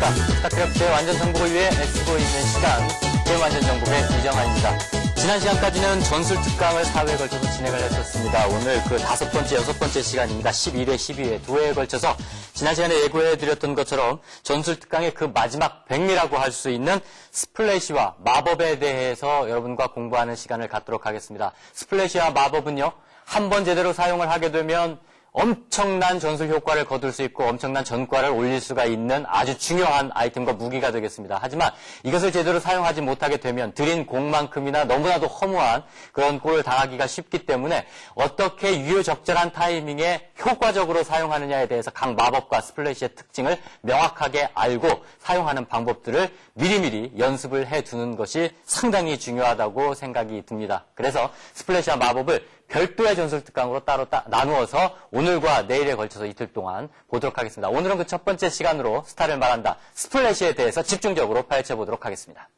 안녕하십니까. 스타크래프트 완전 정복을 위해 애쓰고 있는 시간, 게임 완전 정복의 이정환입니다. 지난 시간까지는 전술 특강을 4회에 걸쳐서 진행을 했었습니다. 오늘 그 5번째, 6번째 시간입니다. 11회, 12회, 2회에 걸쳐서 지난 시간에 예고해드렸던 것처럼 전술 특강의 그 마지막 백미라고 할 수 있는 스플래시와 마법에 대해서 여러분과 공부하는 시간을 갖도록 하겠습니다. 스플래시와 마법은요, 한번 제대로 사용을 하게 되면 엄청난 전술 효과를 거둘 수 있고 엄청난 전과를 올릴 수가 있는 아주 중요한 아이템과 무기가 되겠습니다. 하지만 이것을 제대로 사용하지 못하게 되면 들인 공만큼이나 너무나도 허무한 그런 꼴을 당하기가 쉽기 때문에 어떻게 유효적절한 타이밍에 효과적으로 사용하느냐에 대해서 각 마법과 스플래시의 특징을 명확하게 알고 사용하는 방법들을 미리미리 연습을 해두는 것이 상당히 중요하다고 생각이 듭니다. 그래서 스플래시와 마법을 별도의 전술 특강으로 따로 나누어서 오늘과 내일에 걸쳐서 이틀 동안 보도록 하겠습니다. 오늘은 그 첫 번째 시간으로 스타를 말한다, 스플래시에 대해서 집중적으로 파헤쳐 보도록 하겠습니다.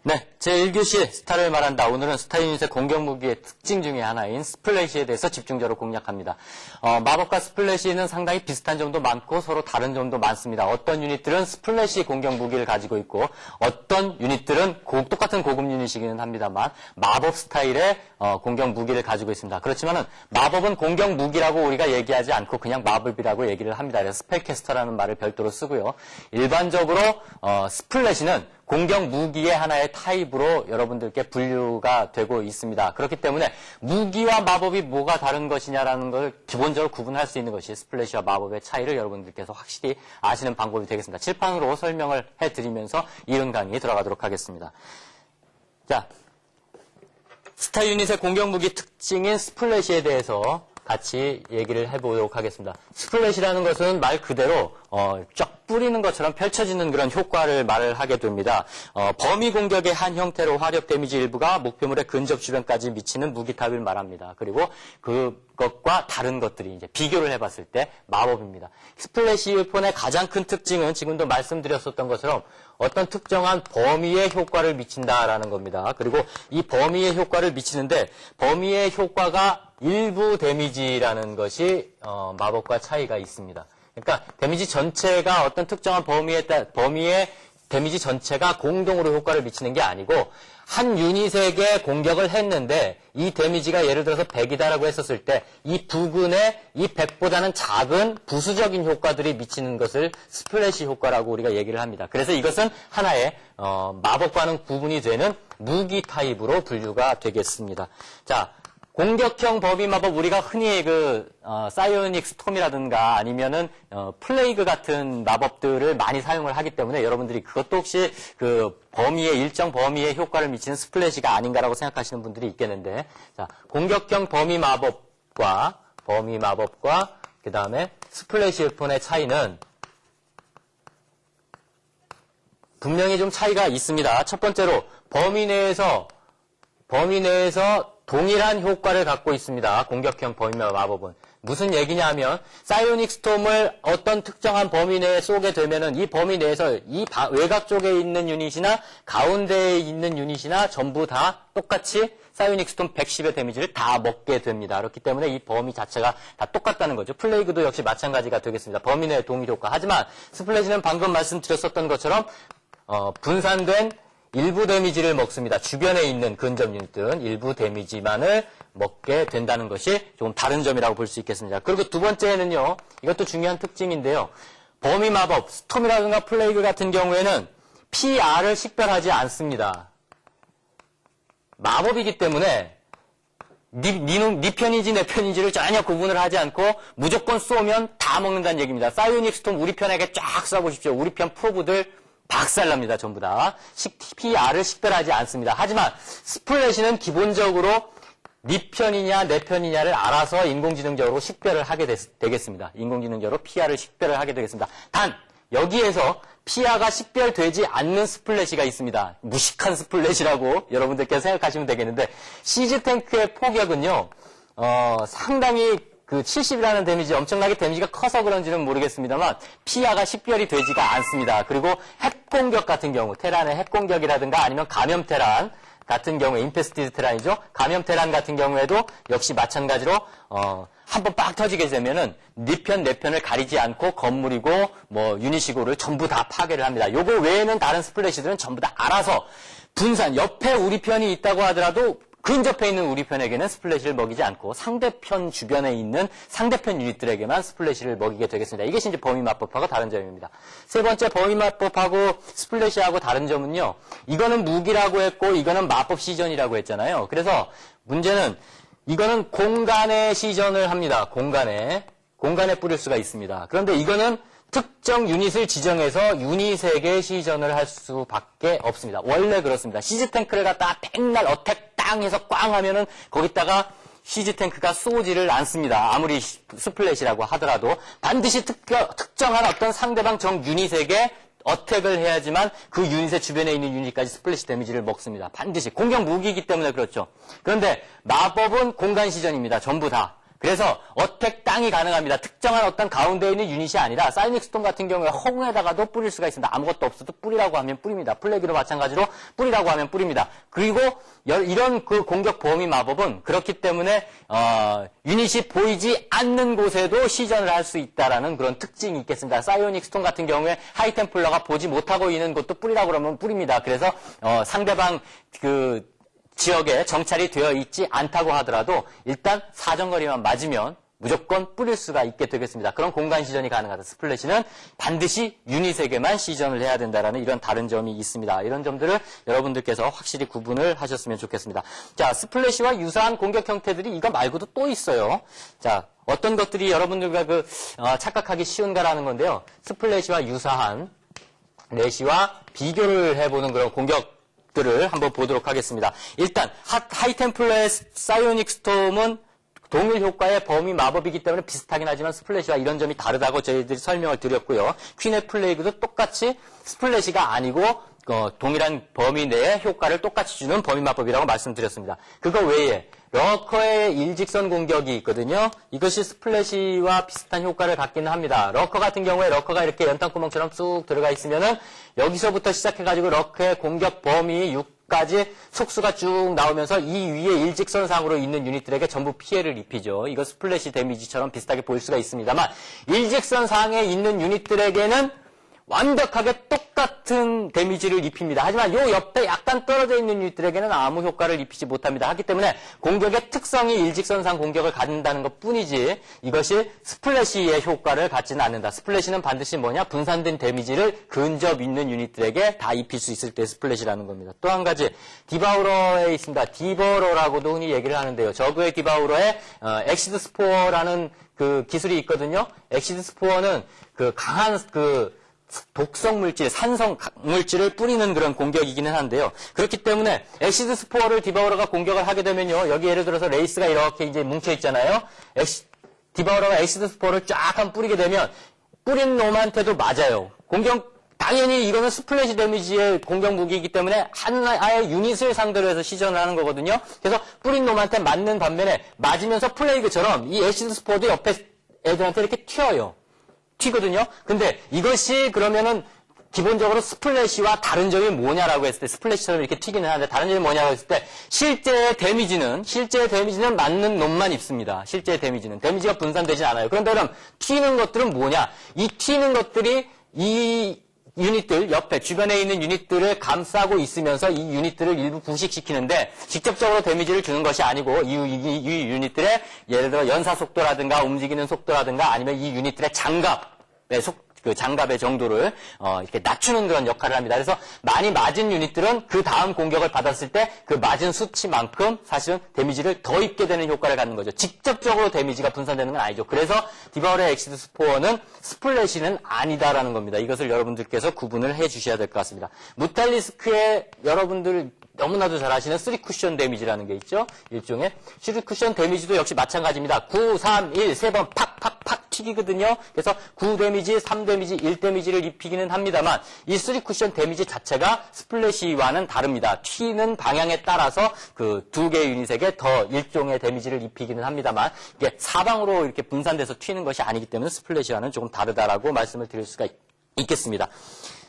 네, 제1교시 스타를 말한다. 오늘은 스타 유닛의 공격 무기의 특징 중에 하나인 스플래시에 대해서 집중적으로 공략합니다. 마법과 스플래시는 상당히 비슷한 점도 많고 서로 다른 점도 많습니다. 어떤 유닛들은 스플래시 공격 무기를 가지고 있고 어떤 유닛들은 똑같은 고급 유닛이기는 합니다만 마법 스타일의 공격 무기를 가지고 있습니다. 그렇지만은 마법은 공격 무기라고 우리가 얘기하지 않고 그냥 마법이라고 얘기를 합니다. 그래서 스펠캐스터라는 말을 별도로 쓰고요. 일반적으로 스플래시는 공격 무기의 하나의 타입으로 여러분들께 분류가 되고 있습니다. 그렇기 때문에 무기와 마법이 뭐가 다른 것이냐라는 걸 기본적으로 구분할 수 있는 것이 스플래시와 마법의 차이를 여러분들께서 확실히 아시는 방법이 되겠습니다. 칠판으로 설명을 해드리면서 이론 강의 들어가도록 하겠습니다. 자, 스타 유닛의 공격 무기 특징인 스플래시에 대해서 같이 얘기를 해보도록 하겠습니다. 스플래시라는 것은 말 그대로 쫙 뿌리는 것처럼 펼쳐지는 그런 효과를 말을 하게 됩니다. 범위 공격의 한 형태로 화력 데미지 일부가 목표물의 근접 주변까지 미치는 무기탑을 말합니다. 그리고 그것과 다른 것들이 이제 비교를 해봤을 때 마법입니다. 스플래시 웨폰의 가장 큰 특징은 지금도 말씀드렸었던 것처럼 어떤 특정한 범위의 효과를 미친다라는 겁니다. 그리고 이 범위의 효과를 미치는데 범위의 효과가 일부 데미지라는 것이 마법과 차이가 있습니다. 그러니까 데미지 전체가 어떤 특정한 범위의 데미지 전체가 공동으로 효과를 미치는 게 아니고 한 유닛에게 공격을 했는데 이 데미지가 예를 들어서 100이다라고 했었을 때 이 부근에 이 100보다는 작은 부수적인 효과들이 미치는 것을 스플래시 효과라고 우리가 얘기를 합니다. 그래서 이것은 하나의 마법과는 구분이 되는 무기 타입으로 분류가 되겠습니다. 자, 공격형 범위 마법, 우리가 흔히 사이오닉 스톰이라든가 아니면은, 플레이그 같은 마법들을 많이 사용을 하기 때문에 여러분들이 그것도 혹시 일정 범위의 효과를 미치는 스플래시가 아닌가라고 생각하시는 분들이 있겠는데, 자, 공격형 범위 마법과 그 다음에 스플래시 웨폰의 차이는 분명히 좀 차이가 있습니다. 첫 번째로, 범위 내에서 동일한 효과를 갖고 있습니다. 공격형 범위 마법은. 무슨 얘기냐 하면 사이오닉 스톰을 어떤 특정한 범위 내에 쏘게 되면은 이 범위 내에서 이 외곽 쪽에 있는 유닛이나 가운데에 있는 유닛이나 전부 다 똑같이 사이오닉 스톰 110의 데미지를 다 먹게 됩니다. 그렇기 때문에 이 범위 자체가 다 똑같다는 거죠. 플레이그도 역시 마찬가지가 되겠습니다. 범위 내의 동일 효과. 하지만 스플래시는 방금 말씀드렸었던 것처럼 분산된 일부 데미지를 먹습니다. 주변에 있는 근접 유닛들은 일부 데미지만을 먹게 된다는 것이 조금 다른 점이라고 볼 수 있겠습니다. 그리고 두 번째는요, 이것도 중요한 특징인데요. 범위 마법, 스톰이라든가 플레이그 같은 경우에는 PR을 식별하지 않습니다. 마법이기 때문에 네 편인지 내 편인지를 전혀 구분을 하지 않고 무조건 쏘면 다 먹는다는 얘기입니다. 사이오닉 스톰 우리 편에게 쫙 쏴보십시오. 우리 편 프로브들 박살납니다. 전부 다. PR을 식별하지 않습니다. 하지만 스플래시는 기본적으로 네 편이냐 내 편이냐를 알아서 인공지능적으로 식별을 하게 되겠습니다. 인공지능적으로 PR을 식별을 하게 되겠습니다. 단 여기에서 PR가 식별되지 않는 스플래시가 있습니다. 무식한 스플래시라고 여러분들께서 생각하시면 되겠는데 시즈 탱크의 포격은요 상당히 70이라는 데미지, 엄청나게 데미지가 커서 그런지는 모르겠습니다만 피아가 식별이 되지가 않습니다. 그리고 핵공격 같은 경우, 테란의 핵공격이라든가 아니면 감염 테란, 같은 경우에 인페스티드 테란이죠. 감염 테란 같은 경우에도 역시 마찬가지로 한번 빡 터지게 되면은 네 편, 내 편을 가리지 않고 건물이고 뭐 유닛이고를 전부 다 파괴를 합니다. 요거 외에는 다른 스플래시들은 전부 다 알아서 분산, 옆에 우리 편이 있다고 하더라도 근접해 있는 우리 편에게는 스플래시를 먹이지 않고 상대편 주변에 있는 상대편 유닛들에게만 스플래시를 먹이게 되겠습니다. 이것이 이제 범위마법하고 다른 점입니다. 세 번째 범위마법하고 스플래시하고 다른 점은요. 이거는 무기라고 했고 이거는 마법 시전이라고 했잖아요. 그래서 문제는 이거는 공간에 시전을 합니다. 공간에 뿌릴 수가 있습니다. 그런데 이거는 특정 유닛을 지정해서 유닛에게 시전을 할 수밖에 없습니다. 원래 그렇습니다. 시즈 탱크를 갖다가 백날 어택 땅 해서 꽝 하면은 거기다가 시즈 탱크가 쏘지를 않습니다. 아무리 스플래시라고 하더라도 반드시 특정한 어떤 상대방 정 유닛에게 어택을 해야지만 그 유닛의 주변에 있는 유닛까지 스플래시 데미지를 먹습니다. 반드시 공격 무기이기 때문에 그렇죠. 그런데 마법은 공간 시전입니다. 전부 다. 그래서 어택 땅이 가능합니다. 특정한 어떤 가운데에 있는 유닛이 아니라 사이닉 스톤 같은 경우에 허공에다가도 뿌릴 수가 있습니다. 아무것도 없어도 뿌리라고 하면 뿌립니다. 플래기도 마찬가지로 뿌리라고 하면 뿌립니다. 그리고 이런 그 공격 범위 마법은 그렇기 때문에 유닛이 보이지 않는 곳에도 시전을 할 수 있다라는 그런 특징이 있겠습니다. 사이오닉 스톤 같은 경우에 하이템플러가 보지 못하고 있는 곳도 뿌리라고 그러면 뿌립니다. 그래서 상대방 지역에 정찰이 되어 있지 않다고 하더라도 일단 사정거리만 맞으면 무조건 뿌릴 수가 있게 되겠습니다. 그런 공간 시전이 가능하다. 스플래시는 반드시 유닛에게만 시전을 해야 된다는 이런 다른 점이 있습니다. 이런 점들을 여러분들께서 확실히 구분을 하셨으면 좋겠습니다. 자, 스플래시와 유사한 공격 형태들이 이거 말고도 또 있어요. 자, 어떤 것들이 여러분들과 착각하기 쉬운가라는 건데요. 스플래시와 유사한 레시와 비교를 해보는 그런 공격들을 한번 보도록 하겠습니다. 일단 하이템플러의 사이오닉 스톰은 동일 효과의 범위 마법이기 때문에 비슷하긴 하지만 스플래시와 이런 점이 다르다고 저희들이 설명을 드렸고요. 퀸의 플레이그도 똑같이 스플래시가 아니고 동일한 범위 내에 효과를 똑같이 주는 범위 마법이라고 말씀드렸습니다. 그거 외에 러커의 일직선 공격이 있거든요. 이것이 스플래시와 비슷한 효과를 갖기는 합니다. 러커 같은 경우에 러커가 이렇게 연탄구멍처럼 쑥 들어가 있으면은 여기서부터 시작해가지고 러커의 공격 범위 6까지 속수가 쭉 나오면서 이 위에 일직선상으로 있는 유닛들에게 전부 피해를 입히죠. 이거 스플래시 데미지처럼 비슷하게 보일 수가 있습니다만 일직선상에 있는 유닛들에게는 완벽하게 똑같은 데미지를 입힙니다. 하지만 요 옆에 약간 떨어져 있는 유닛들에게는 아무 효과를 입히지 못합니다. 하기 때문에 공격의 특성이 일직선상 공격을 갖는다는 것 뿐이지 이것이 스플래시의 효과를 갖지는 않는다. 스플래시는 반드시 뭐냐? 분산된 데미지를 근접 있는 유닛들에게 다 입힐 수 있을 때 스플래시라는 겁니다. 또 한 가지 디바우러에 있습니다. 디버러라고도 흔히 얘기를 하는데요. 저그의 디바우러에 엑시드 스포어라는 그 기술이 있거든요. 엑시드 스포어는 그 강한 독성 물질, 산성 물질을 뿌리는 그런 공격이기는 한데요. 그렇기 때문에 엑시드 스포어를 디바우러가 공격을 하게 되면요. 여기 예를 들어서 레이스가 이렇게 이제 뭉쳐 있잖아요. 디바우러가 엑시드 스포어를 쫙 한 뿌리게 되면 뿌린 놈한테도 맞아요. 당연히 이거는 스플래시 데미지의 공격 무기이기 때문에 하나의 유닛을 상대로 해서 시전을 하는 거거든요. 그래서 뿌린 놈한테 맞는 반면에 맞으면서 플레이그처럼 이 엑시드 스포어도 옆에 애들한테 이렇게 튀거든요. 근데 이것이 그러면은 기본적으로 스플래시와 다른 점이 뭐냐라고 했을 때 스플래시처럼 이렇게 튀기는 하는데 다른 점이 뭐냐고 했을 때 실제의 데미지는 맞는 놈만 입습니다. 실제의 데미지가 분산되지 않아요. 그런데 그럼 튀는 것들은 뭐냐? 이 튀는 것들이 이 유닛들 옆에 주변에 있는 유닛들을 감싸고 있으면서 이 유닛들을 일부 부식시키는데 직접적으로 데미지를 주는 것이 아니고 이 유닛들의 예를 들어 연사 속도라든가 움직이는 속도라든가 아니면 이 유닛들의 장갑의 정도를 이렇게 낮추는 그런 역할을 합니다. 그래서 많이 맞은 유닛들은 그 다음 공격을 받았을 때 그 맞은 수치만큼 사실은 데미지를 더 입게 되는 효과를 갖는 거죠. 직접적으로 데미지가 분산되는 건 아니죠. 그래서 디바우러의 엑시드 스포어는 스플래시는 아니다라는 겁니다. 이것을 여러분들께서 구분을 해 주셔야 될 것 같습니다. 무탈리스크의 여러분들 너무나도 잘 아시는 3쿠션 데미지라는 게 있죠. 일종의 3쿠션 데미지도 역시 마찬가지입니다. 9, 3, 1, 3번 팍팍팍 튀기거든요. 그래서 9 데미지, 3 데미지, 1 데미지를 입히기는 합니다만 이 3쿠션 데미지 자체가 스플래시와는 다릅니다. 튀는 방향에 따라서 그 두 개의 유닛에게 더 일종의 데미지를 입히기는 합니다만 이게 사방으로 이렇게 분산돼서 튀는 것이 아니기 때문에 스플래시와는 조금 다르다라고 말씀을 드릴 수가 있겠습니다.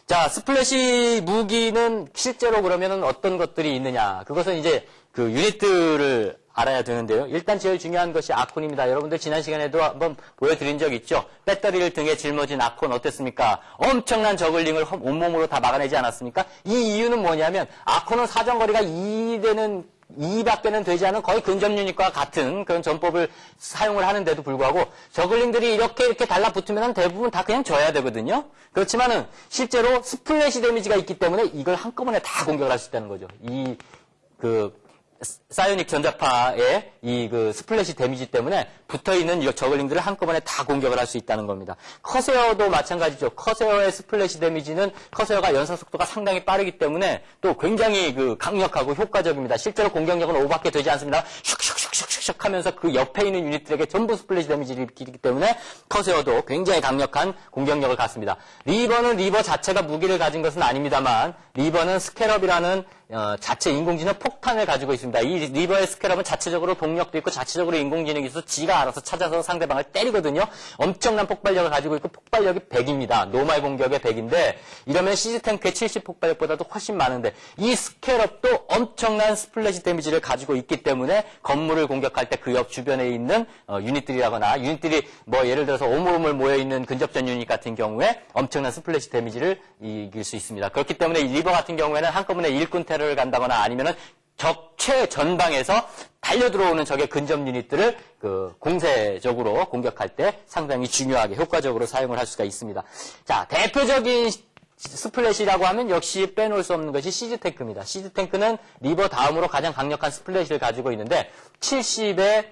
자, 스플래시 무기는 실제로 그러면은 어떤 것들이 있느냐. 그것은 이제 그 유닛들을 알아야 되는데요. 일단 제일 중요한 것이 아콘입니다. 여러분들 지난 시간에도 한번 보여드린 적 있죠. 배터리를 등에 짊어진 아콘 어땠습니까? 엄청난 저글링을 온몸으로 다 막아내지 않았습니까? 이 이유는 뭐냐면 아콘은 사정거리가 2밖에는 되지 않은 거의 근접 유닛과 같은 그런 전법을 사용을 하는데도 불구하고 저글링들이 이렇게 달라붙으면 대부분 다 그냥 져야 되거든요. 그렇지만은 실제로 스플래시 데미지가 있기 때문에 이걸 한꺼번에 다 공격을 할 수 있다는 거죠. 사이오닉 전자파의 스플래시 데미지 때문에 붙어있는 이 저글링들을 한꺼번에 다 공격을 할 수 있다는 겁니다. 커세어도 마찬가지죠. 커세어의 스플래시 데미지는 커세어가 연사 속도가 상당히 빠르기 때문에 또 굉장히 강력하고 효과적입니다. 실제로 공격력은 5밖에 되지 않습니다. 슉슉슉슉슉 하면서 그 옆에 있는 유닛들에게 전부 스플래시 데미지를 입히기 때문에 커세어도 굉장히 강력한 공격력을 갖습니다. 리버는 리버 자체가 무기를 가진 것은 아닙니다만 리버는 스캐럽이라는 자체 인공지능 폭탄을 가지고 있습니다. 이 리버의 스캐럽은 자체적으로 동력도 있고 자체적으로 인공지능이 있어서 지가 알아서 찾아서 상대방을 때리거든요. 엄청난 폭발력을 가지고 있고 폭발력이 100입니다. 노말 공격의 100인데 이러면 시즈탱크의 70 폭발력보다도 훨씬 많은데 이 스캐럽도 엄청난 스플래시 데미지를 가지고 있기 때문에 건물을 공격할 때 그 옆 주변에 있는 유닛들이라거나 유닛들이 예를 들어서 오물오물 모여있는 근접전 유닛 같은 경우에 엄청난 스플래시 데미지를 이길 수 있습니다. 그렇기 때문에 이 리버 같은 경우에는 한꺼번에 일꾼 테러를 간다거나 아니면은 적 최전방에서 달려들어오는 적의 근접 유닛들을 공세적으로 공격할 때 상당히 중요하게 효과적으로 사용을 할 수가 있습니다. 자, 대표적인 스플래시라고 하면 역시 빼놓을 수 없는 것이 시즈탱크입니다. 시즈탱크는 리버 다음으로 가장 강력한 스플래시를 가지고 있는데 70의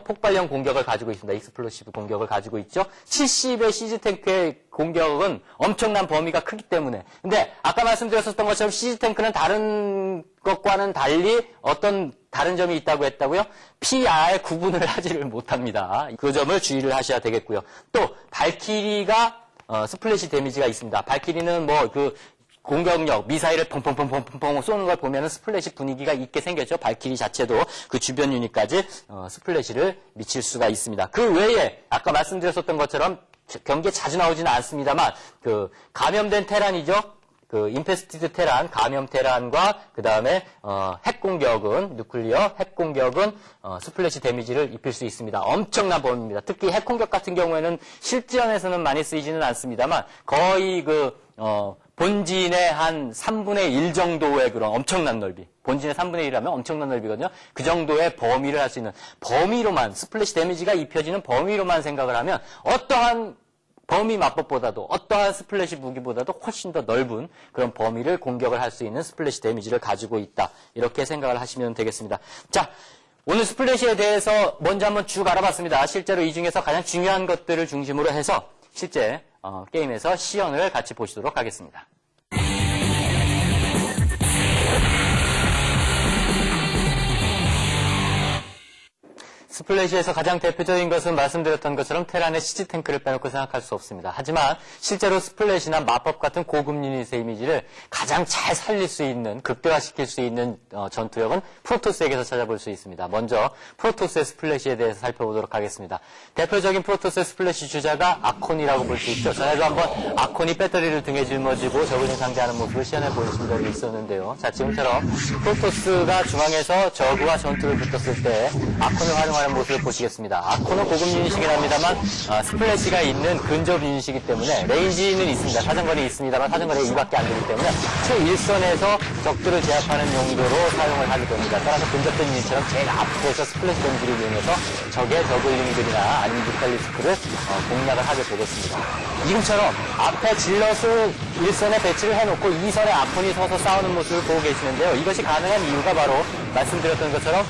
폭발형 공격을 가지고 있습니다. 익스플로시브 공격을 가지고 있죠. 70의 시즈탱크의 공격은 엄청난 범위가 크기 때문에. 근데 아까 말씀드렸었던 것처럼 시즈탱크는 다른 것과는 달리 어떤 다른 점이 있다고 했다고요? PR의 구분을 하지를 못합니다. 그 점을 주의를 하셔야 되겠고요. 또 발키리가 스플래시 데미지가 있습니다. 발키리는 공격력, 미사일을 펑펑펑펑펑 쏘는 걸 보면은 스플래시 분위기가 있게 생겼죠. 발키리 자체도 그 주변 유닛까지 스플래시를 미칠 수가 있습니다. 그 외에 아까 말씀드렸었던 것처럼 경기에 자주 나오지는 않습니다만 감염된 테란이죠. 인페스티드 테란, 감염 테란과 그 다음에 핵 공격은 누클리어 핵 공격은 스플래시 데미지를 입힐 수 있습니다. 엄청난 범위입니다. 특히 핵 공격 같은 경우에는 실전에서는 많이 쓰이지는 않습니다만 거의 본진의 한 3분의 1 정도의 그런 엄청난 넓이. 본진의 3분의 1이라면 엄청난 넓이거든요. 그 정도의 범위를 할 수 있는 범위로만 스플래시 데미지가 입혀지는 범위로만 생각을 하면 어떠한 범위 마법보다도 어떠한 스플래시 무기보다도 훨씬 더 넓은 그런 범위를 공격을 할 수 있는 스플래시 데미지를 가지고 있다. 이렇게 생각을 하시면 되겠습니다. 자, 오늘 스플래시에 대해서 먼저 한번 쭉 알아봤습니다. 실제로 이 중에서 가장 중요한 것들을 중심으로 해서 실제 게임에서 시연을 같이 보시도록 하겠습니다. 스플래시에서 가장 대표적인 것은 말씀드렸던 것처럼 테란의 시즈탱크를 빼놓고 생각할 수 없습니다. 하지만 실제로 스플래시나 마법 같은 고급 유닛의 이미지를 가장 잘 살릴 수 있는, 극대화시킬 수 있는 전투력은 프로토스에게서 찾아볼 수 있습니다. 먼저 프로토스의 스플래시에 대해서 살펴보도록 하겠습니다. 대표적인 프로토스의 스플래시 주자가 아콘이라고 볼 수 있죠. 전에도 한번 아콘이 배터리를 등에 짊어지고 저글링 상대하는 모습을 시연해 보여준 적이 있었는데요. 자, 지금처럼 프로토스가 중앙에서 저그와 전투를 붙었을 때 아콘을 활용하는 모습을 보시겠습니다. 아콘은 고급 유닛이긴 합니다만 스플래시가 있는 근접 유닛이기 때문에 레인지는 있습니다. 사정거리 있습니다만 사정거리가 2밖에 안 되기 때문에 최일선에서 적들을 제압하는 용도로 사용을 하게 됩니다. 따라서 근접된 유닛처럼 제일 앞에서 스플래시 던지를 이용해서 적의 저글링들이나 아니면 뮤탈리스크를 공략을 하게 되겠습니다. 지금처럼 앞에 질럿을 1선에 배치를 해놓고 2선에 아콘이 서서 싸우는 모습을 보고 계시는데요. 이것이 가능한 이유가 바로 말씀드렸던 것처럼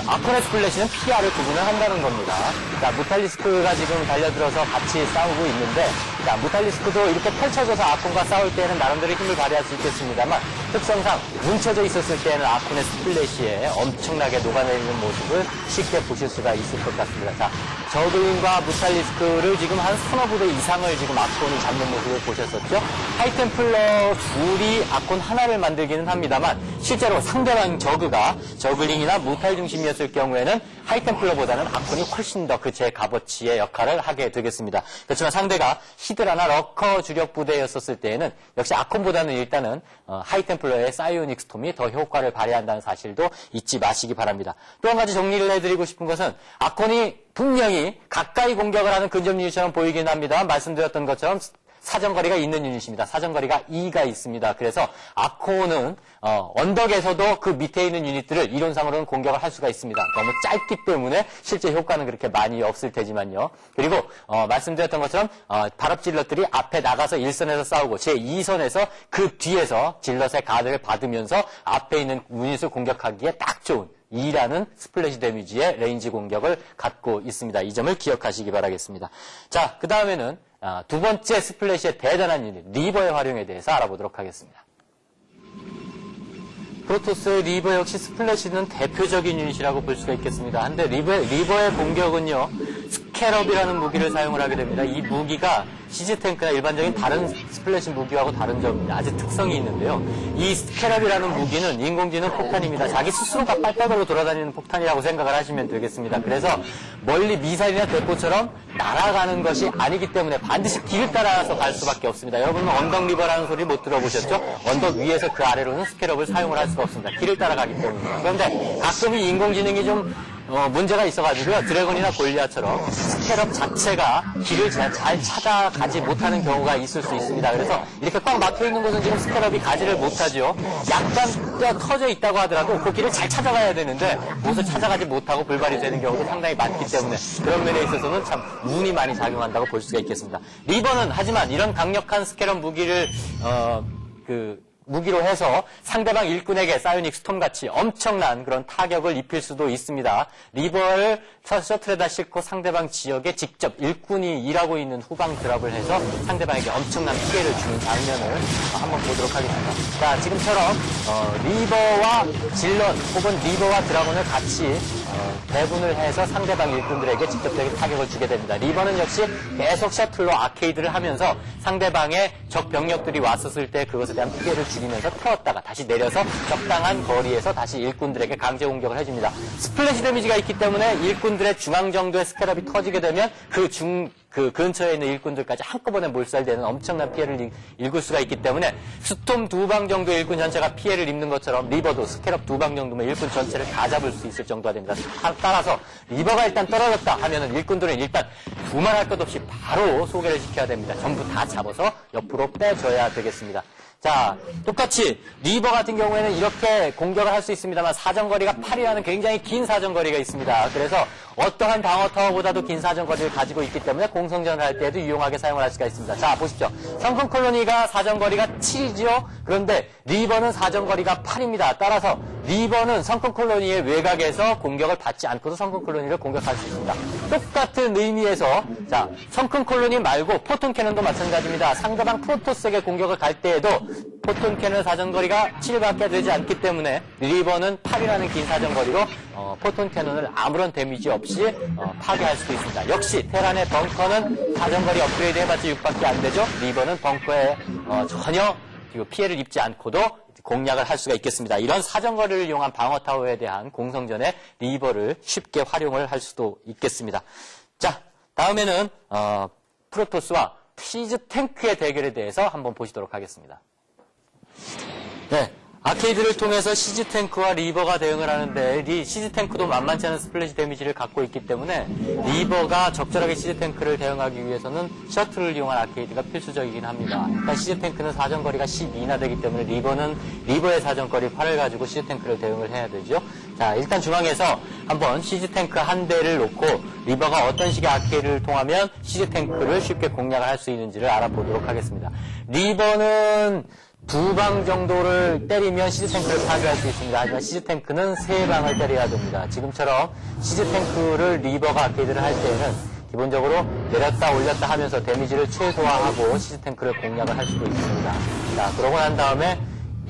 아콘의 스플래시는 PR을 구분을 한다는 겁니다. 자, 무탈리스크가 지금 달려들어서 같이 싸우고 있는데, 자, 무탈리스크도 이렇게 펼쳐져서 아콘과 싸울 때는 나름대로 힘을 발휘할 수 있겠습니다만, 특성상 뭉쳐져 있었을 때는 아콘의 스플래시에 엄청나게 녹아내리는 모습을 쉽게 보실 수가 있을 것 같습니다. 자, 저글링과 무탈리스크를 지금 한 서너 부대 이상을 지금 아콘이 잡는 모습을 보셨었죠? 하이템플러 둘이 아콘 하나를 만들기는 합니다만 실제로 상대방 저그가 저글링이나 무탈 중심이었을 경우에는 하이템플러보다는 아콘이 훨씬 더 그 제 값어치의 역할을 하게 되겠습니다. 그렇지만 상대가 히드라나 러커 주력 부대였었을 때에는 역시 아콘보다는 일단은 하이템플러의 사이오닉 스톰이 더 효과를 발휘한다는 사실도 잊지 마시기 바랍니다. 또 한 가지 정리를 해드리고 싶은 것은 아콘이 분명히 가까이 공격을 하는 근접 유닛처럼 보이긴 합니다. 말씀드렸던 것처럼 사정거리가 있는 유닛입니다. 사정거리가 2가 있습니다. 그래서 아콘은 언덕에서도 그 밑에 있는 유닛들을 이론상으로는 공격을 할 수가 있습니다. 너무 짧기 때문에 실제 효과는 그렇게 많이 없을 테지만요. 그리고 말씀드렸던 것처럼 발업 질럿들이 앞에 나가서 1선에서 싸우고 제2선에서 그 뒤에서 질럿의 가드를 받으면서 앞에 있는 유닛을 공격하기에 딱 좋은 2라는 스플래시 데미지의 레인지 공격을 갖고 있습니다. 이 점을 기억하시기 바라겠습니다. 자, 그 다음에는 두 번째 스플래시의 대단한 유닛, 리버의 활용에 대해서 알아보도록 하겠습니다. 프로토스의 리버 역시 스플래시는 대표적인 유닛이라고 볼 수가 있겠습니다. 한데 리버의 공격은요, 스캐럽이라는 무기를 사용을 하게 됩니다. 이 무기가 시즈탱크나 일반적인 다른 스플래시 무기하고 다른 점입니다. 아주 특성이 있는데요. 이 스캐럽이라는 무기는 인공지능 폭탄입니다. 자기 스스로가 빨빨별로 돌아다니는 폭탄이라고 생각을 하시면 되겠습니다. 그래서 멀리 미사일이나 대포처럼 날아가는 것이 아니기 때문에 반드시 길을 따라서 갈 수밖에 없습니다. 여러분은 언덕 리버라는 소리 못 들어보셨죠? 언덕 위에서 그 아래로는 스캐럽을 사용을 할 수가 없습니다. 길을 따라가기 때문입니다. 그런데 가끔 이 인공지능이 좀 문제가 있어가지고요. 드래곤이나 골리앗처럼 스캐럽 자체가 길을 잘 찾아가지 못하는 경우가 있을 수 있습니다. 그래서 이렇게 꽉 막혀있는 곳은 지금 스캐럽이 가지를 못하죠. 약간 뼈 터져 있다고 하더라도 그 길을 잘 찾아가야 되는데 그곳을 찾아가지 못하고 불발이 되는 경우도 상당히 많기 때문에 그런 면에 있어서는 참 운이 많이 작용한다고 볼 수가 있겠습니다. 리버는 하지만 이런 강력한 스캐럽 무기를 무기로 해서 상대방 일꾼에게 사이오닉 스톰같이 엄청난 그런 타격을 입힐 수도 있습니다. 리버를 셔틀에다 싣고 상대방 지역에 직접 일꾼이 일하고 있는 후방 드랍을 해서 상대방에게 엄청난 피해를 주는 장면을 한번 보도록 하겠습니다. 자, 지금처럼 리버와 질럿 혹은 리버와 드라곤을 같이 배분을 해서 상대방 일꾼들에게 직접적인 타격을 주게 됩니다. 리버는 역시 계속 셔틀로 아케이드를 하면서 상대방의 적 병력들이 왔었을 때 그것에 대한 피해를 줄이면서 태웠다가 다시 내려서 적당한 거리에서 다시 일꾼들에게 강제 공격을 해줍니다. 스플래시 데미지가 있기 때문에 일꾼들의 중앙 정도의 스캐럽이 터지게 되면 그 근처에 있는 일꾼들까지 한꺼번에 몰살되는 엄청난 피해를 일굴 수가 있기 때문에 스톰 2방 정도의 일꾼 전체가 피해를 입는 것처럼 리버도 스캐럽 2방 정도면 일꾼 전체를 다 잡을 수 있을 정도가 됩니다. 따라서 리버가 일단 떨어졌다 하면은 일꾼들은 일단 두말할 것 없이 바로 소개를 시켜야 됩니다. 전부 다 잡아서 옆으로 빼줘야 되겠습니다. 자, 똑같이 리버 같은 경우에는 이렇게 공격을 할 수 있습니다만 사정거리가 8이라는 굉장히 긴 사정거리가 있습니다. 그래서 어떠한 방어 타워보다도 긴 사정거리를 가지고 있기 때문에 공성전을 할 때에도 유용하게 사용을 할 수가 있습니다. 자, 보십시오. 성큰 콜로니가 사정거리가 7이죠. 그런데 리버는 사정거리가 8입니다. 따라서 리버는 성큰 콜로니의 외곽에서 공격을 받지 않고도 성큰 콜로니를 공격할 수 있습니다. 똑같은 의미에서 자, 성큰 콜로니 말고 포톤 캐논도 마찬가지입니다. 상대방 프로토스에게 공격을 갈 때에도 포톤 캐논 사정거리가 7밖에 되지 않기 때문에 리버는 8이라는 긴 사정거리로 포톤 캐논을 아무런 데미지 없이 파괴할 수도 있습니다. 역시 테란의 벙커는 사정거리 업그레이드 해봤자 6밖에 안 되죠. 리버는 벙커에 전혀 피해를 입지 않고도 공략을 할 수가 있겠습니다. 이런 사정거리를 이용한 방어타워에 대한 공성전에 리버를 쉽게 활용을 할 수도 있겠습니다. 자, 다음에는 프로토스와 시즈 탱크의 대결에 대해서 한번 보시도록 하겠습니다. 네. 아케이드를 통해서 시즈 탱크와 리버가 대응을 하는데 이 시즈 탱크도 만만치 않은 스플래시 데미지를 갖고 있기 때문에 리버가 적절하게 시즈 탱크를 대응하기 위해서는 셔틀을 이용한 아케이드가 필수적이긴 합니다. 일단 시즈 탱크는 사정거리가 12나 되기 때문에 리버의 사정거리 8을 가지고 시즈 탱크를 대응을 해야 되죠. 자, 일단 중앙에서 한번 시즈 탱크 한 대를 놓고 리버가 어떤 식의 아케이드를 통하면 시즈 탱크를 쉽게 공략을 할 수 있는지를 알아보도록 하겠습니다. 리버는 2방 정도를 때리면 시즈탱크를 파괴할 수 있습니다. 하지만 시즈탱크는 3방을 때려야 됩니다. 지금처럼 시즈탱크를 리버가 아케이드를 할 때는 기본적으로 내렸다 올렸다 하면서 데미지를 최소화하고 시즈탱크를 공략을 할 수도 있습니다. 자, 그러고 난 다음에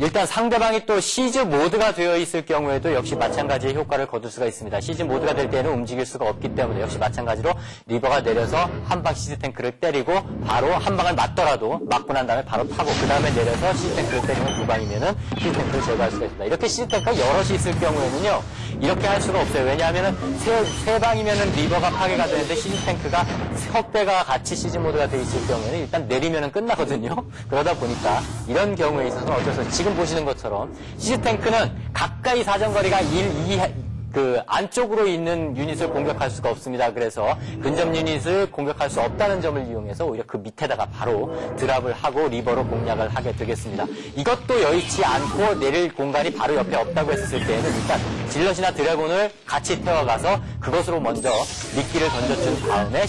일단 상대방이 또 시즈 모드가 되어 있을 경우에도 역시 마찬가지의 효과를 거둘 수가 있습니다. 시즈 모드가 될 때는 움직일 수가 없기 때문에 역시 마찬가지로 리버가 내려서 한 방 시즈 탱크를 때리고 바로 한 방을 맞더라도 맞고 난 다음에 바로 타고 그 다음에 내려서 시즈 탱크를 때리면 두 방이면은 시즈 탱크를 제거할 수가 있습니다. 이렇게 시즈 탱크가 여럿이 있을 경우에는요, 이렇게 할 수가 없어요. 왜냐하면은 세 방이면은 리버가 파괴가 되는데 시즈 탱크가 석대가 같이 시즈 모드가 되어 있을 경우에는 일단 내리면은 끝나거든요. 그러다 보니까 이런 경우에 있어서 어쩔 수 없이 지금 보시는 것처럼 시즈 탱크는 가까이 사정거리가 2 그 안쪽으로 있는 유닛을 공격할 수가 없습니다. 그래서 근접 유닛을 공격할 수 없다는 점을 이용해서 오히려 그 밑에다가 바로 드랍을 하고 리버로 공략을 하게 되겠습니다. 이것도 여의치 않고 내릴 공간이 바로 옆에 없다고 했을 때에는 일단 질럿이나 드래곤을 같이 태워가서 그것으로 먼저 미끼를 던져준 다음에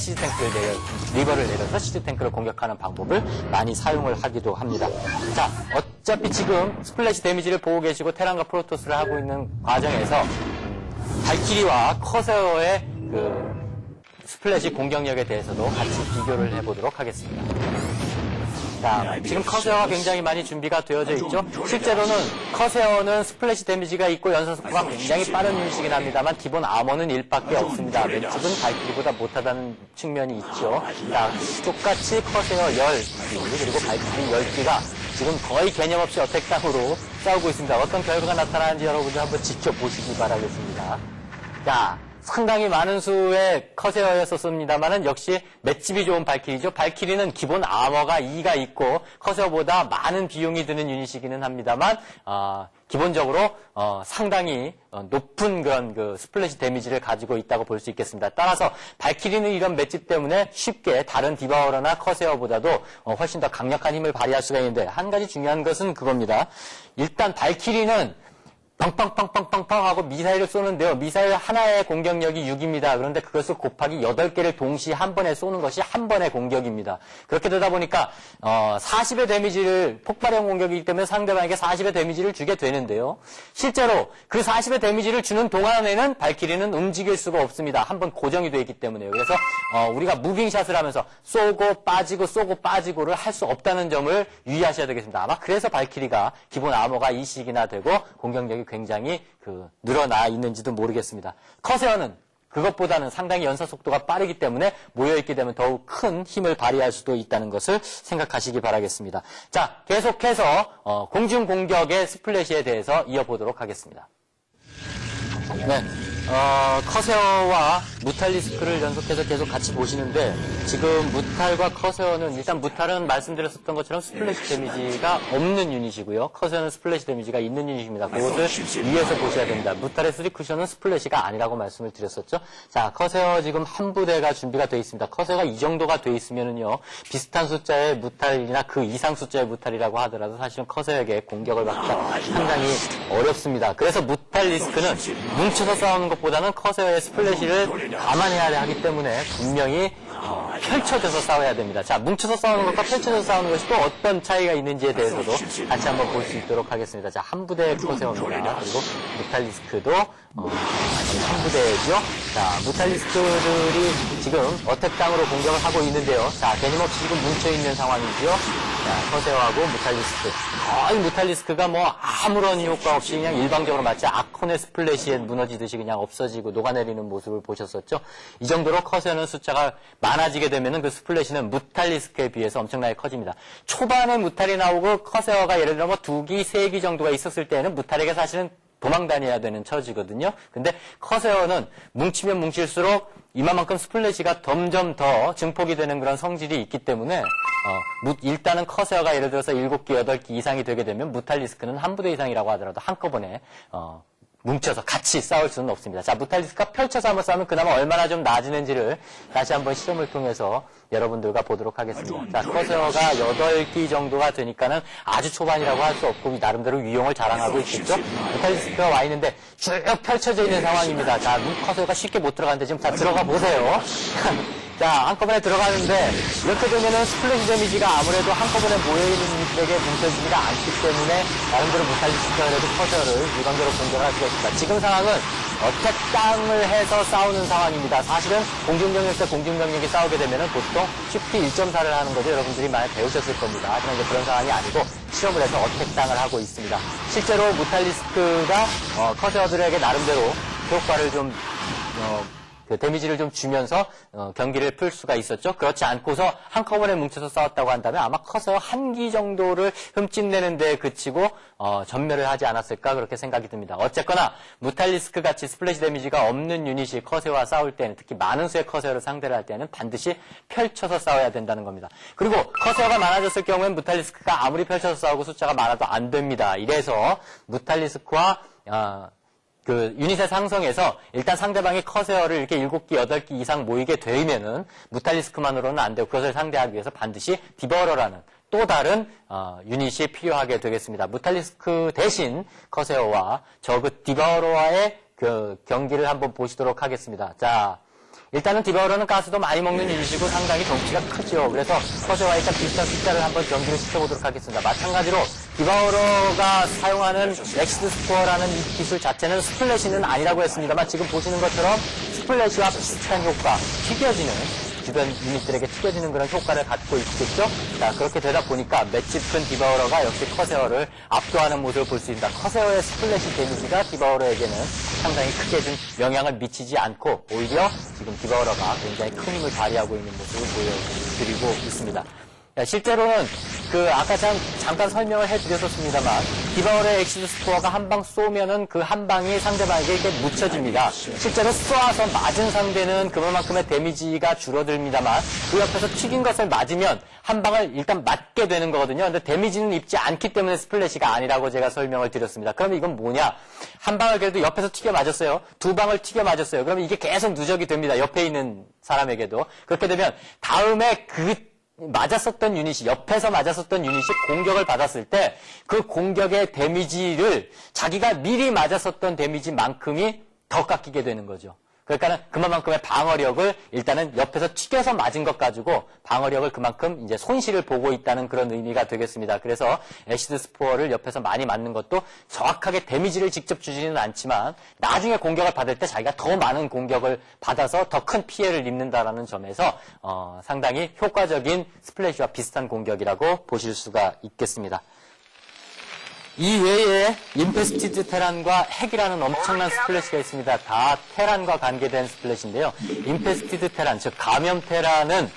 리버를 내려서 시즈 탱크를 공격하는 방법을 많이 사용을 하기도 합니다. 자, 어차피 지금 스플래시 데미지를 보고 계시고 테란과 프로토스를 하고 있는 과정에서 발키리와 커세어의 그 스플래시 공격력에 대해서도 같이 비교를 해보도록 하겠습니다. 자, 지금 커세어가 굉장히 많이 준비가 되어져 있죠. 실제로는 커세어는 스플래시 데미지가 있고 연사 속도가 굉장히 빠른 유닛이긴 합니다만 기본 아머는 1밖에 없습니다. 맷집은 발키리보다 못하다는 측면이 있죠. 자, 똑같이 커세어 10기 그리고 발키리 10기가 지금 거의 개념 없이 어택당으로 싸우고 있습니다. 어떤 결과가 나타나는지 여러분들 한번 지켜보시기 바라겠습니다. 자, 상당히 많은 수의 커세어였었습니다만은 역시 맷집이 좋은 발키리죠. 발키리는 기본 아머가 2가 있고 커세어보다 많은 비용이 드는 유닛이기는 합니다만 기본적으로 상당히 높은 그런 그 스플래시 데미지를 가지고 있다고 볼 수 있겠습니다. 따라서 발키리는 이런 맷집 때문에 쉽게 다른 디바워러나 커세어보다도 훨씬 더 강력한 힘을 발휘할 수가 있는데 한 가지 중요한 것은 그겁니다. 일단 발키리는 빵빵빵빵빵빵 하고 미사일을 쏘는데요. 미사일 하나의 공격력이 6입니다. 그런데 그것을 곱하기 8개를 동시에 한 번에 쏘는 것이 한 번의 공격입니다. 그렇게 되다 보니까 40의 데미지를 폭발형 공격이기 때문에 상대방에게 40의 데미지를 주게 되는데요. 실제로 그 40의 데미지를 주는 동안에는 발키리는 움직일 수가 없습니다. 한 번 고정이 되어 있기 때문에요. 그래서 우리가 무빙샷을 하면서 쏘고 빠지고를 할 수 없다는 점을 유의하셔야 되겠습니다. 아마 그래서 발키리가 기본 아머가 2씩이나 되고 공격력이 굉장히 늘어나 있는지도 모르겠습니다. 커세어는 그것보다는 상당히 연사 속도가 빠르기 때문에 모여있게 되면 더욱 큰 힘을 발휘할 수도 있다는 것을 생각하시기 바라겠습니다. 자, 계속해서 공중 공격의 스플래시에 대해서 이어보도록 하겠습니다. 네. 커세어와 무탈리스크를 연속해서 계속 같이 보시는데 지금 무탈과 커세어는 일단 무탈은 말씀드렸었던 것처럼 스플래시 데미지가 없는 유닛이고요. 커세어는 스플래시 데미지가 있는 유닛입니다. 그것을 위에서 보셔야 됩니다. 무탈의 3쿠션은 스플래시가 아니라고 말씀을 드렸었죠. 자, 커세어 지금 한 부대가 준비가 되어 있습니다. 커세어가 이 정도가 되어 있으면은요, 비슷한 숫자의 무탈이나 그 이상 숫자의 무탈이라고 하더라도 사실은 커세어에게 공격을 받기가 상당히 어렵습니다. 그래서 무탈리스크는 뭉쳐서 싸우는 것보다는 커세어의 스플래시를 감안해야 하기 때문에 분명히 펼쳐져서 싸워야 됩니다. 자, 뭉쳐서 싸우는 것과 펼쳐져서 싸우는 것이 또 어떤 차이가 있는지에 대해서도 같이 한번 볼 수 있도록 하겠습니다. 자, 한 부대의 커세어입니다. 그리고 무탈리스크도 한 부대죠. 자, 무탈리스크들이 지금 어택당으로 공격을 하고 있는데요. 자, 개념없이 지금 뭉쳐있는 상황이죠. 자, 커세어하고 무탈리스크. 거의 무탈리스크가 뭐 아무런 효과 없이 그냥 일방적으로 마치 아콘의 스플래시에 무너지듯이 그냥 없어지고 녹아내리는 모습을 보셨었죠. 이 정도로 커세어는 숫자가 많아지게 되면은 그 스플래시는 무탈리스크에 비해서 엄청나게 커집니다. 초반에 무탈이 나오고 커세어가 예를 들어 뭐 2기, 3기 정도가 있었을 때는 무탈에게 사실은 도망 다녀야 되는 처지거든요. 근데 커세어는 뭉치면 뭉칠수록 이만큼 스플래시가 점점 더 증폭이 되는 그런 성질이 있기 때문에 일단은 커세어가 예를 들어서 7기, 8기 이상이 되게 되면 무탈리스크는 한 부대 이상이라고 하더라도 한꺼번에 뭉쳐서 같이 싸울 수는 없습니다. 자, 무탈리스크가 펼쳐서 한번 싸우면 그나마 얼마나 좀 나아지는지를 다시 한번 실험을 통해서 여러분들과 보도록 하겠습니다. 자, 커세어가 8기 정도가 되니까는 아주 초반이라고 할 수 없고 나름대로 위용을 자랑하고 있겠죠. 무탈리스크가 와 있는데 쭉 펼쳐져 있는 상황입니다. 자, 커세어가 쉽게 못 들어가는데 지금 다 들어가 보세요. 자, 한꺼번에 들어가는데 이렇게 되면은 스플래시 데미지가 아무래도 한꺼번에 모여있는 유닛들에게 뭉쳐지지가 않기 때문에 나름대로 무탈리스크가 그래도 커세어를 일방적으로 공격을 할 수가 있습니다. 지금 상황은 어택 땅을 해서 싸우는 상황입니다. 사실은 공중병력 대 공중병력이 싸우게 되면은 보통 쉽게 1.4를 하는 거죠. 여러분들이 많이 배우셨을 겁니다. 하지만 이제 그런 상황이 아니고 실험을 해서 어택 땅을 하고 있습니다. 실제로 무탈리스크가 커세어들에게 나름대로 효과를 좀 그 데미지를 좀 주면서 경기를 풀 수가 있었죠. 그렇지 않고서 한꺼번에 뭉쳐서 싸웠다고 한다면 아마 커서 한 기 정도를 흠집내는 데 그치고 전멸을 하지 않았을까 그렇게 생각이 듭니다. 어쨌거나 무탈리스크 같이 스플래시 데미지가 없는 유닛이 커세어와 싸울 때는 특히 많은 수의 커세어를 상대를 할 때는 반드시 펼쳐서 싸워야 된다는 겁니다. 그리고 커세어가 많아졌을 경우엔 무탈리스크가 아무리 펼쳐서 싸우고 숫자가 많아도 안 됩니다. 이래서 무탈리스크와 그 유닛의 상성에서 일단 상대방이 커세어를 이렇게 7기, 8기 이상 모이게 되면은 무탈리스크만으로는 안 되고 그것을 상대하기 위해서 반드시 디버러라는 또 다른 유닛이 필요하게 되겠습니다. 무탈리스크 대신 커세어와 저그 디버러와의 그 경기를 한번 보시도록 하겠습니다. 자, 일단은 디바우러는 가스도 많이 먹는 유닛이고 상당히 덩치가 크죠. 그래서 커세어와 일단 비슷한 숫자를 한번 경기를 시켜보도록 하겠습니다. 마찬가지로 디바우러가 사용하는 엑시드 스코어라는 이 기술 자체는 스플래시는 아니라고 했습니다만 지금 보시는 것처럼 스플래시와 비슷한 효과, 튀겨지는 주변 유닛들에게 튀겨지는 그런 효과를 갖고 있겠죠. 자, 그렇게 되다 보니까 맷짚은 디바우러가 역시 커세어를 압도하는 모습을 볼 수 있습니다. 커세어의 스플래시 데미지가 디바우러에게는 상당히 크게 좀 영향을 미치지 않고 오히려 지금 디바우러가 굉장히 큰 힘을 발휘하고 있는 모습을 보여드리고 있습니다. 실제로는 아까 잠깐 설명을 해드렸었습니다만 디바우러의 엑시드 스코어가 한 방 쏘면은 그 한 방이 상대방에게 이렇게 묻혀집니다. 실제로 쏘아서 맞은 상대는 그만큼의 데미지가 줄어듭니다만 그 옆에서 튀긴 것을 맞으면 한 방을 일단 맞게 되는 거거든요. 근데 데미지는 입지 않기 때문에 스플래시가 아니라고 제가 설명을 드렸습니다. 그럼 이건 뭐냐? 한 방을 그래도 옆에서 튀겨 맞았어요. 두 방을 튀겨 맞았어요. 그러면 이게 계속 누적이 됩니다. 옆에 있는 사람에게도. 그렇게 되면 다음에 맞았었던 유닛이, 옆에서 맞았었던 유닛이 공격을 받았을 때 그 공격의 데미지를 자기가 미리 맞았었던 데미지만큼이 더 깎이게 되는 거죠. 그러니까는 그만큼의 방어력을 일단은 옆에서 튀겨서 맞은 것 가지고 방어력을 그만큼 이제 손실을 보고 있다는 그런 의미가 되겠습니다. 그래서 애시드 스포어를 옆에서 많이 맞는 것도 정확하게 데미지를 직접 주지는 않지만 나중에 공격을 받을 때 자기가 더 많은 공격을 받아서 더 큰 피해를 입는다라는 점에서 상당히 효과적인 스플래시와 비슷한 공격이라고 보실 수가 있겠습니다. 이외에 인페스티드 테란과 핵이라는 엄청난 스플래시가 있습니다. 다 테란과 관계된 스플래시인데요. 인페스티드 테란, 즉 감염 테란은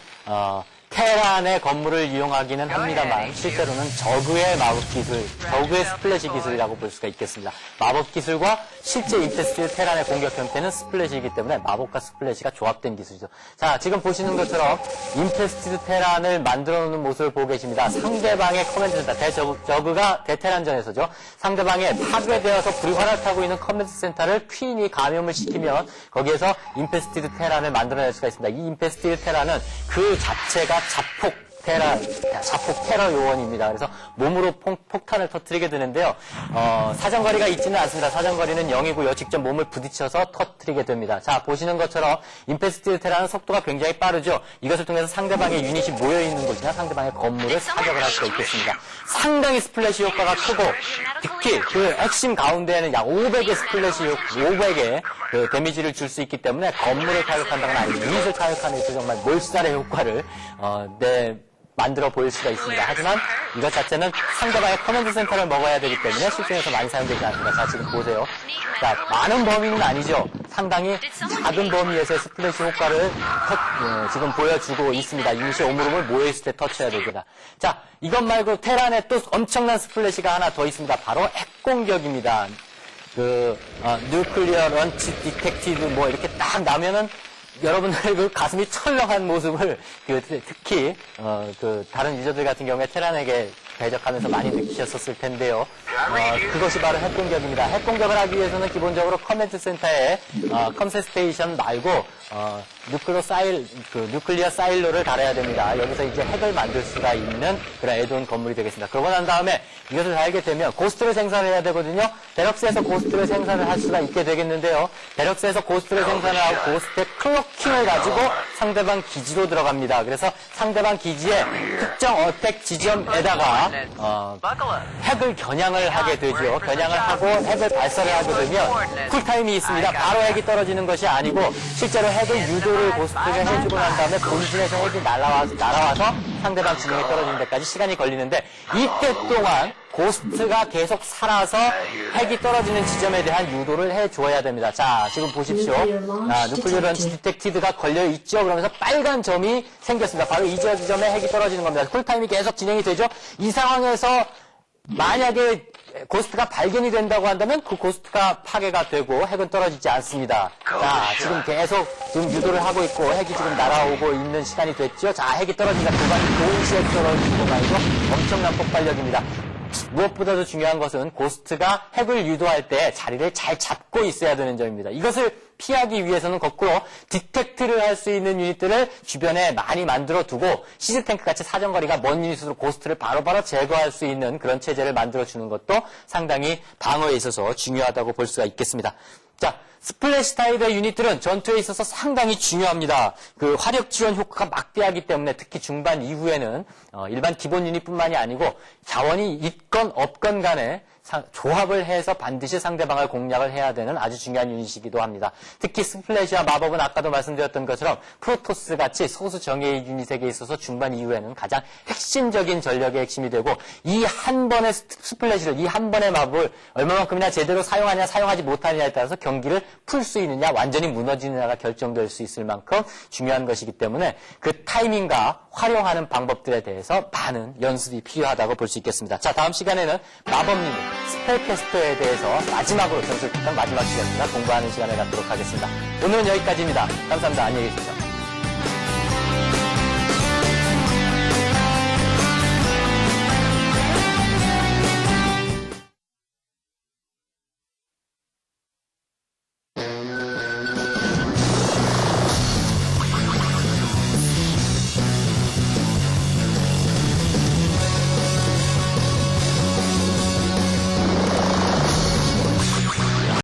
테란의 건물을 이용하기는 합니다만 실제로는 저그의 마법 기술, 저그의 스플래시 기술이라고 볼 수가 있겠습니다. 마법 기술과 실제 인페스티드 테란의 공격 형태는 스플래시이기 때문에 마법과 스플래시가 조합된 기술이죠. 자, 지금 보시는 것처럼 인페스티드 테란을 만들어 놓는 모습을 보고 계십니다. 상대방의 커맨드 센터, 저그가 대테란전에서죠. 상대방의 파괴되어서 불화를 타고 있는 커맨드 센터를 퀸이 감염을 시키면 거기에서 인페스티드 테란을 만들어낼 수가 있습니다. 이 인페스티드 테란은 그 자체가 자폭 테러 요원입니다. 그래서 몸으로 폭탄을 터뜨리게 되는데요. 사정거리가 있지는 않습니다. 사정거리는 0이고요. 직접 몸을 부딪혀서 터뜨리게 됩니다. 자, 보시는 것처럼 인페스티드 테라는 속도가 굉장히 빠르죠. 이것을 통해서 상대방의 유닛이 모여있는 곳이나 상대방의 건물을 사격을 할 수가 있겠습니다. 상당히 스플래시 효과가 크고 특히 그 핵심 가운데에는 약 500의 스플래시 500의 그 데미지를 줄 수 있기 때문에 건물을 타격한다거나 아니면 유닛을 타격하는 데서 정말 몰살의 효과를 만들어 보일 수가 있습니다. 하지만 이것 자체는 상대방의 커맨드 센터를 먹어야 되기 때문에 실전에서 많이 사용되지 않습니다. 자, 지금 보세요. 자, 많은 범위는 아니죠. 상당히 작은 범위에서의 스플래시 효과를 지금 보여주고 있습니다. 유닛이 오물오물 모여있을 때 터쳐야 됩니다. 자, 이것 말고 테란에 또 엄청난 스플래시가 하나 더 있습니다. 바로 핵공격입니다. 뉴클리어 런치 디텍티드 이렇게 딱 나면은 여러분들 그 가슴이 철렁한 모습을 특히 다른 유저들 같은 경우에 테란에게 대적하면서 많이 느끼셨었을 텐데요. 그것이 바로 핵공격입니다. 핵공격을 하기 위해서는 기본적으로 커맨드 센터에 컴셋 스테이션 말고 뉴클리어 사일로를 달아야 됩니다. 여기서 이제 핵을 만들 수가 있는 그런 애드온 건물이 되겠습니다. 그러고 난 다음에 이것을 달게 되면 고스트를 생산해야 되거든요. 베럭스에서 고스트를 생산을 할 수가 있게 되겠는데요. 베럭스에서 고스트를 생산을 하고 고스트의 클로킹을 가지고 상대방 기지로 들어갑니다. 그래서 상대방 기지의 특정 어택 지점에다가 핵을 겨냥을 하게 되죠. 겨냥을 하고 핵을 발사를 하게 되면 쿨타임이 있습니다. 바로 핵이 떨어지는 것이 아니고 실제로 핵을 유도를 고스트가 해주고 난 다음에 본진에서 핵이 날아와서 상대방 진영에 떨어지는 데까지 시간이 걸리는데 이때 동안 고스트가 계속 살아서 핵이 떨어지는 지점에 대한 유도를 해줘야 됩니다. 자, 지금 보십시오. 누클리어 런치 디텍티드가 걸려있죠. 그러면서 빨간 점이 생겼습니다. 바로 이 지점에 핵이 떨어지는 겁니다. 쿨타임이 계속 진행이 되죠. 이 상황에서 만약에 고스트가 발견이 된다고 한다면 그 고스트가 파괴가 되고 핵은 떨어지지 않습니다. 자, 지금 계속 지금 유도를 하고 있고 핵이 지금 날아오고 있는 시간이 됐죠. 자, 핵이 떨어지니까 동시에 떨어지는 공간이고 엄청난 폭발력입니다. 무엇보다도 중요한 것은 고스트가 핵을 유도할 때 자리를 잘 잡고 있어야 되는 점입니다. 이것을 피하기 위해서는 거꾸로 디텍트를 할 수 있는 유닛들을 주변에 많이 만들어 두고 시즈탱크같이 사정거리가 먼 유닛으로 고스트를 바로바로 제거할 수 있는 그런 체제를 만들어 주는 것도 상당히 방어에 있어서 중요하다고 볼 수가 있겠습니다. 자, 스플래시 타입의 유닛들은 전투에 있어서 상당히 중요합니다. 그 화력 지원 효과가 막대하기 때문에 특히 중반 이후에는 일반 기본 유닛뿐만이 아니고 자원이 있건 없건 간에 조합을 해서 반드시 상대방을 공략을 해야 되는 아주 중요한 유닛이기도 합니다. 특히 스플래시와 마법은 아까도 말씀드렸던 것처럼 프로토스같이 소수 정예의 유닛에게 있어서 중반 이후에는 가장 핵심적인 전력의 핵심이 되고 이 한 번의 스플래시를, 이 한 번의 마법을 얼마만큼이나 제대로 사용하냐 사용하지 못하느냐에 따라서 경기를 풀 수 있느냐 완전히 무너지느냐가 결정될 수 있을 만큼 중요한 것이기 때문에 그 타이밍과 활용하는 방법들에 대해서 많은 연습이 필요하다고 볼 수 있겠습니다. 자, 다음 시간에는 마법 유닛 스펠캐스터에 대해서 마지막으로 전술 특강 마지막 시간입니다. 공부하는 시간을 갖도록 하겠습니다. 오늘은 여기까지입니다. 감사합니다. 안녕히 계십시오.